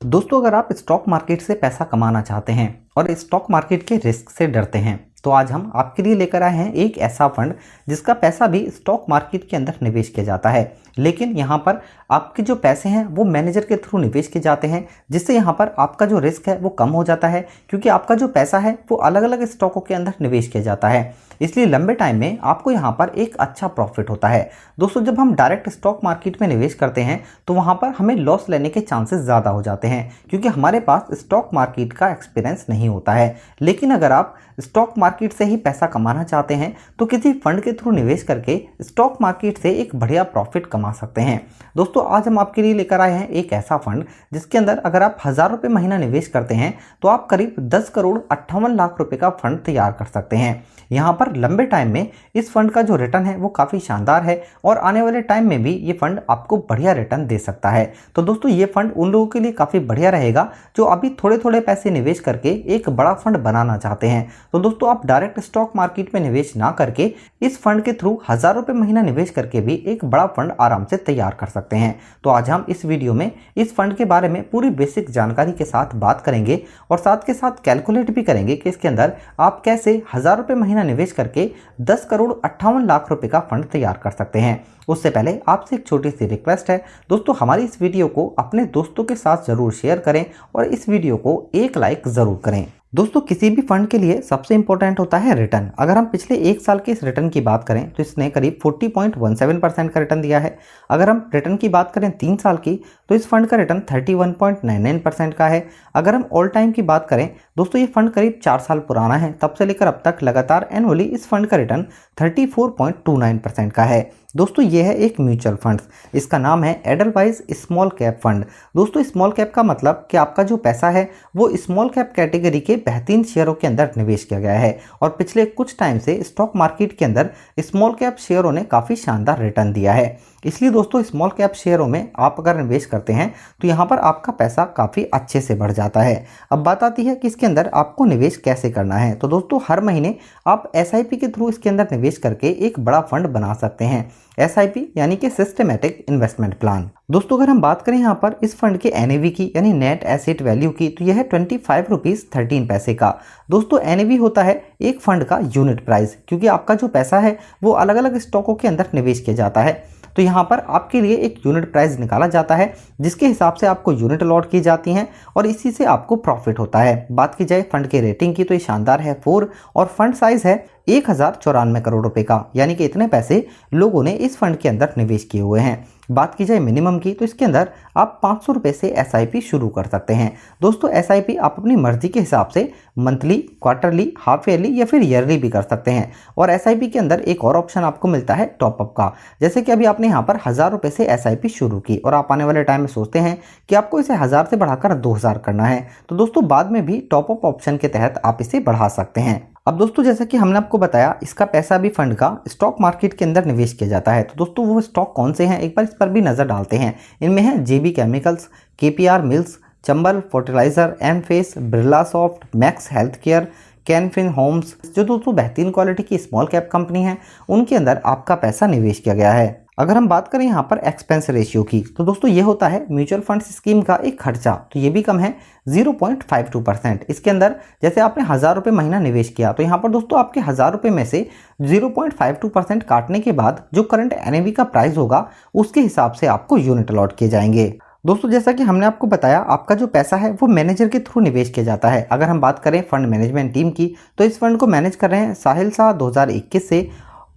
दोस्तों, अगर आप स्टॉक मार्केट से पैसा कमाना चाहते हैं और स्टॉक मार्केट के रिस्क से डरते हैं तो आज हम आपके लिए लेकर आए हैं एक ऐसा फंड जिसका पैसा भी स्टॉक मार्केट के अंदर निवेश किया जाता है। लेकिन यहाँ पर आपके जो पैसे हैं वो मैनेजर के थ्रू निवेश किए जाते हैं, जिससे यहाँ पर आपका जो रिस्क है वो कम हो जाता है, क्योंकि आपका जो पैसा है वो अलग अलग स्टॉकों के अंदर निवेश किया जाता है। इसलिए लंबे टाइम में आपको यहाँ पर एक अच्छा प्रॉफिट होता है। दोस्तों, जब हम डायरेक्ट स्टॉक मार्केट में निवेश करते हैं तो वहाँ पर हमें लॉस लेने के चांसेस ज़्यादा हो जाते हैं, क्योंकि हमारे पास स्टॉक मार्केट का एक्सपीरियंस नहीं होता है। लेकिन अगर आप स्टॉक मार्केट से ही पैसा कमाना चाहते हैं तो किसी फंड के थ्रू निवेश करके स्टॉक मार्केट से एक बढ़िया प्रॉफिट कमा सकते हैं। दोस्तों, आज हम आपके लिए लेकर आए हैं एक ऐसा फंड जिसके अंदर अगर आप 1000 रुपये महीना निवेश करते हैं तो आप करीब 10 करोड़ 58 लाख रुपए का फंड तैयार कर सकते हैं। यहाँ पर लंबे टाइम में इस फंड का जो रिटर्न है वो काफ़ी शानदार है और आने वाले टाइम में भी ये फंड आपको बढ़िया रिटर्न दे सकता है। तो दोस्तों, ये फंड उन लोगों के लिए काफ़ी बढ़िया रहेगा जो अभी थोड़े थोड़े पैसे निवेश करके एक बड़ा फंड बनाना चाहते हैं। तो दोस्तों, आप डायरेक्ट स्टॉक मार्केट में निवेश ना करके इस फंड के थ्रू 1000 रुपये महीना निवेश करके भी एक बड़ा फंड आराम से तैयार कर सकते हैं। तो आज हम इस वीडियो में इस फंड के बारे में पूरी बेसिक जानकारी के साथ बात करेंगे और साथ के साथ कैलकुलेट भी करेंगे कि इसके अंदर आप कैसे 1000 रुपये महीना निवेश करके 10 करोड़ 58 लाख रुपए का फंड तैयार कर सकते हैं। उससे पहले आपसे एक छोटी सी रिक्वेस्ट है, दोस्तों हमारी इस वीडियो को अपने दोस्तों के साथ जरूर शेयर करें और इस वीडियो को एक लाइक जरूर करें। दोस्तों, किसी भी फंड के लिए सबसे इंपॉर्टेंट होता है रिटर्न। अगर हम पिछले एक साल के इस रिटर्न की बात करें तो इसने करीब 40.17% का रिटर्न दिया है। अगर हम रिटर्न की बात करें 3 साल की तो इस फंड का रिटर्न 31.99% का है। अगर हम ऑल टाइम की बात करें दोस्तों, ये फंड करीब 4 साल पुराना है, तब से लेकर अब तक लगातार एनुअली इस फंड का रिटर्न 34.29% का है। दोस्तों, ये है एक म्यूचुअल फंड, इसका नाम है एडलवाइज स्मॉल कैप फंड। दोस्तों, स्मॉल कैप का मतलब कि आपका जो पैसा है वो स्मॉल कैप कैटेगरी के बेहतरीन शेयरों के अंदर निवेश किया गया है और पिछले कुछ टाइम से स्टॉक मार्केट के अंदर स्मॉल कैप शेयरों ने काफ़ी शानदार रिटर्न दिया है। इसलिए दोस्तों, स्मॉल कैप शेयरों में आप अगर निवेश करते हैं तो यहाँ पर आपका पैसा काफ़ी अच्छे से बढ़ जाता है। अब बात आती है कि इसके अंदर आपको निवेश कैसे करना है। तो दोस्तों, हर महीने आप SIP के थ्रू इसके अंदर निवेश करके एक बड़ा फंड बना सकते हैं। SIP यानी कि सिस्टमेटिक इन्वेस्टमेंट प्लान। दोस्तों, अगर हम बात करें यहाँ पर इस फंड के NAV की यानी नेट एसेट वैल्यू की तो यह है 25 रुपीज़ 13 पैसे का। दोस्तों, NAV होता है एक फंड का यूनिट प्राइस, क्योंकि आपका जो पैसा है वो अलग अलग स्टॉकों के अंदर निवेश किया जाता है। तो यहाँ पर आपके लिए एक यूनिट प्राइस निकाला जाता है जिसके हिसाब से आपको यूनिट अलॉट की जाती हैं और इसी से आपको प्रॉफिट होता है। बात की जाए फंड के रेटिंग की तो ये शानदार है 4 और फंड साइज है 1094 करोड़ रुपए का, यानी कि इतने पैसे लोगों ने इस फंड के अंदर निवेश किए हुए हैं। बात की जाए मिनिमम की तो इसके अंदर आप 500 रुपये से SIP शुरू कर सकते हैं। दोस्तों, SIP आप अपनी मर्जी के हिसाब से मंथली, क्वार्टरली, हाफ ईयरली या फिर ईयरली भी कर सकते हैं। और SIP के अंदर एक और ऑप्शन आपको मिलता है टॉपअप का। जैसे कि अभी आपने यहाँ पर 1000 रुपये से SIP शुरू की और आप आने वाले टाइम में सोचते हैं कि आपको इसे 1000 से बढ़ाकर 2000 करना है, तो दोस्तों बाद में भी टॉपअप ऑप्शन के तहत आप इसे बढ़ा सकते हैं। अब दोस्तों, जैसा कि हमने आपको बताया इसका पैसा भी फंड का स्टॉक मार्केट के अंदर निवेश किया जाता है। तो दोस्तों, वो स्टॉक कौन से हैं एक बार इस पर भी नज़र डालते हैं। इनमें है JB Chemicals, KPR Mills, Chambal Fertiliser, Mphasis, Birlasoft, Max Healthcare, Can Fin Homes, जो दोस्तों बेहतरीन क्वालिटी की स्मॉल कैप कंपनी है, उनके अंदर आपका पैसा निवेश किया गया है। अगर हम बात करें यहाँ पर एक्सपेंस रेशियो की तो दोस्तों ये होता है म्यूचुअल फंड्स स्कीम का एक खर्चा, तो ये भी कम है 0.52%। इसके अंदर जैसे आपने 1000 रुपये महीना निवेश किया तो यहाँ पर दोस्तों आपके 1000 रुपये में से 0.52% काटने के बाद जो करंट NAV का प्राइस होगा उसके हिसाब से आपको यूनिट अलॉट किए जाएंगे। दोस्तों, जैसा कि हमने आपको बताया आपका जो पैसा है वो मैनेजर के थ्रू निवेश किया जाता है। अगर हम बात करें फंड मैनेजमेंट टीम की तो इस फंड को मैनेज कर रहे हैं साहिल शाह 2021 से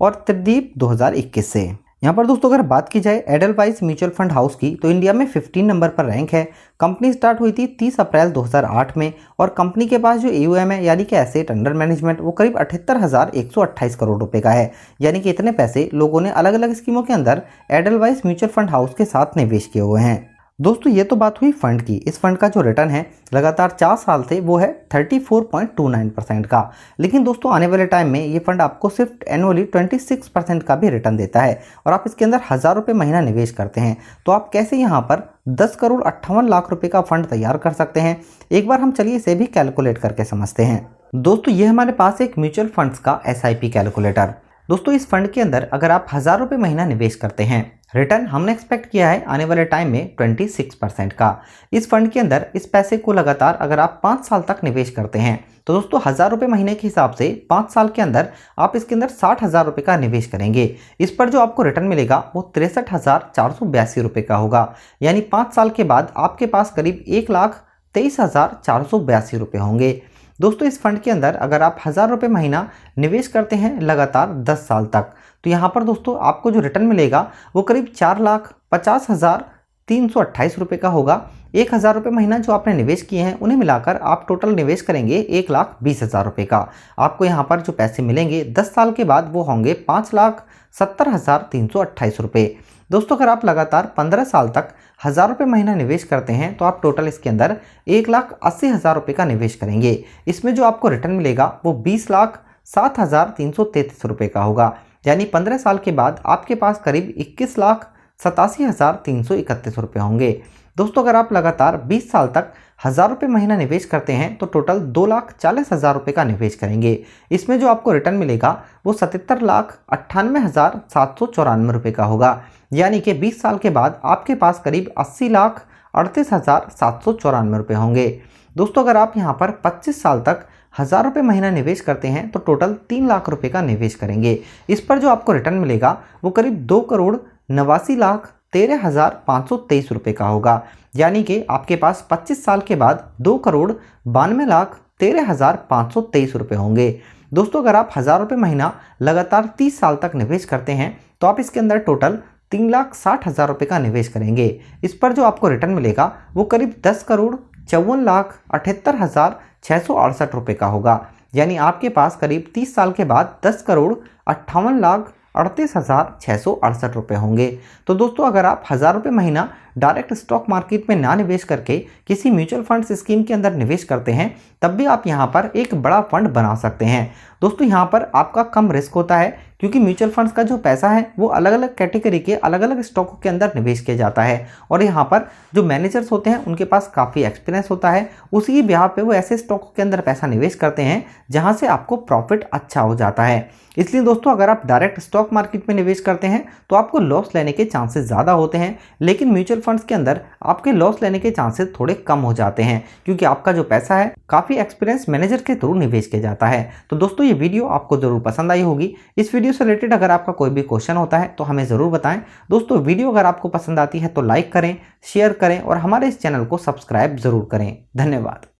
और त्रिदीप 2021 से। यहाँ पर दोस्तों अगर बात की जाए एडलवाइज म्यूचुअल फंड हाउस की तो इंडिया में 15 नंबर पर रैंक है। कंपनी स्टार्ट हुई थी 30 अप्रैल 2008 में और कंपनी के पास जो AUM है यानी कि एसेट अंडर मैनेजमेंट वो करीब 78,128 करोड़ रुपए का है। यानी कि इतने पैसे लोगों ने अलग अलग स्कीमों के अंदर एडलवाइज म्यूचुअल फंड हाउस के साथ निवेश किए हुए हैं। दोस्तों, ये तो बात हुई फंड की। इस फंड का जो रिटर्न है लगातार 4 साल से वो है 34.29% का। लेकिन दोस्तों आने वाले टाइम में ये फंड आपको सिर्फ एनुअली 26% का भी रिटर्न देता है और आप इसके अंदर 1000 रुपये महीना निवेश करते हैं तो आप कैसे यहाँ पर 10 करोड़ 58 लाख रुपए का फंड तैयार कर सकते हैं, एक बार हम चलिए इसे भी कैलकुलेट करके समझते हैं। दोस्तों, ये हमारे पास एक म्यूचुअल फंड्स का SIP कैलकुलेटर। दोस्तों, इस फंड के अंदर अगर आप 1000 रुपये महीना निवेश करते हैं रिटर्न हमने एक्सपेक्ट किया है आने वाले टाइम में 26% का। इस फंड के अंदर इस पैसे को लगातार अगर आप 5 साल तक निवेश करते हैं तो दोस्तों 1000 रुपये महीने के हिसाब से 5 साल के अंदर आप इसके अंदर 60,000 रुपये का निवेश करेंगे। इस पर जो आपको रिटर्न मिलेगा वो 63,482 रुपये का होगा। यानी 5 साल के बाद आपके पास करीब 1,23,482 रुपये होंगे। दोस्तों इस फंड के अंदर अगर आप 1000 रुपये महीना निवेश करते हैं लगातार 10 साल तक तो यहाँ पर दोस्तों आपको जो रिटर्न मिलेगा वो करीब 4,50,328 रुपये का होगा। 1,000 रुपये महीना जो आपने निवेश किए हैं उन्हें मिलाकर आप टोटल निवेश करेंगे 1,20,000 रुपये का। आपको यहाँ पर जो पैसे मिलेंगे 10 साल के बाद वो होंगे 5,70,328 रुपये। दोस्तों अगर आप लगातार 15 साल तक 1000 रुपये महीना निवेश करते हैं तो आप टोटल इसके अंदर 1,80,000 रुपये का निवेश करेंगे। इसमें जो आपको रिटर्न मिलेगा वो 20,07,333 रुपये का होगा। यानी 15 साल के बाद आपके पास करीब 21,87,331 रुपये होंगे। दोस्तों अगर आप लगातार 20 साल तक 1000 रुपये महीना निवेश करते हैं तो टोटल 2,40,000 रुपये का निवेश करेंगे। इसमें जो आपको रिटर्न मिलेगा वो 77,98,794 रुपये का होगा। यानी कि 20 साल के बाद आपके पास करीब 80,38,794 रुपये होंगे। दोस्तों अगर आप यहाँ पर 25 साल तक 1000 रुपये महीना निवेश करते हैं तो टोटल 3 लाख रुपये का निवेश करेंगे। इस पर जो आपको रिटर्न मिलेगा वो करीब 2,89,13,523 रुपये का होगा। यानी कि आपके पास 25 साल के बाद 2,92,13,523 रुपये होंगे। दोस्तों अगर आप 1000 रुपये महीना लगातार 30 साल तक निवेश करते हैं तो आप इसके अंदर टोटल 3,60,000 रुपये का निवेश करेंगे। इस पर जो आपको रिटर्न मिलेगा वो करीब 10,54,58,668 रुपये का होगा। यानी आपके पास करीब 30 साल के बाद 10,58,38,668 रुपये होंगे। तो दोस्तों अगर आप 1000 रुपये महीना डायरेक्ट स्टॉक मार्केट में ना निवेश करके किसी म्यूचुअल फंड्स स्कीम के अंदर निवेश करते हैं तब भी आप यहाँ पर एक बड़ा फंड बना सकते हैं। दोस्तों यहाँ पर आपका कम रिस्क होता है क्योंकि म्यूचुअल फंड्स का जो पैसा है वो अलग अलग कैटेगरी के अलग अलग स्टॉकों के अंदर निवेश किया जाता है और यहाँ पर जो मैनेजर्स होते हैं उनके पास काफ़ी एक्सपीरियंस होता है। उसी ब्याह पे वो ऐसे स्टॉकों के अंदर पैसा निवेश करते हैं जहाँ से आपको प्रॉफिट अच्छा हो जाता है। इसलिए दोस्तों अगर आप डायरेक्ट स्टॉक मार्केट में निवेश करते हैं तो आपको लॉस लेने के चांसेस ज़्यादा होते हैं, लेकिन म्यूचुअल फंड्स के अंदर आपके लॉस लेने के चांसेस थोड़े कम हो जाते हैं क्योंकि आपका जो पैसा है काफ़ी एक्सपीरियंस मैनेजर के थ्रू निवेश किया जाता है। तो दोस्तों ये वीडियो आपको ज़रूर पसंद आई होगी। इस वीडियो से रिलेटेड अगर आपका कोई भी क्वेश्चन होता है तो हमें ज़रूर बताएं। दोस्तों वीडियो अगर आपको पसंद आती है तो लाइक करें, शेयर करें और हमारे इस चैनल को सब्सक्राइब ज़रूर करें। धन्यवाद।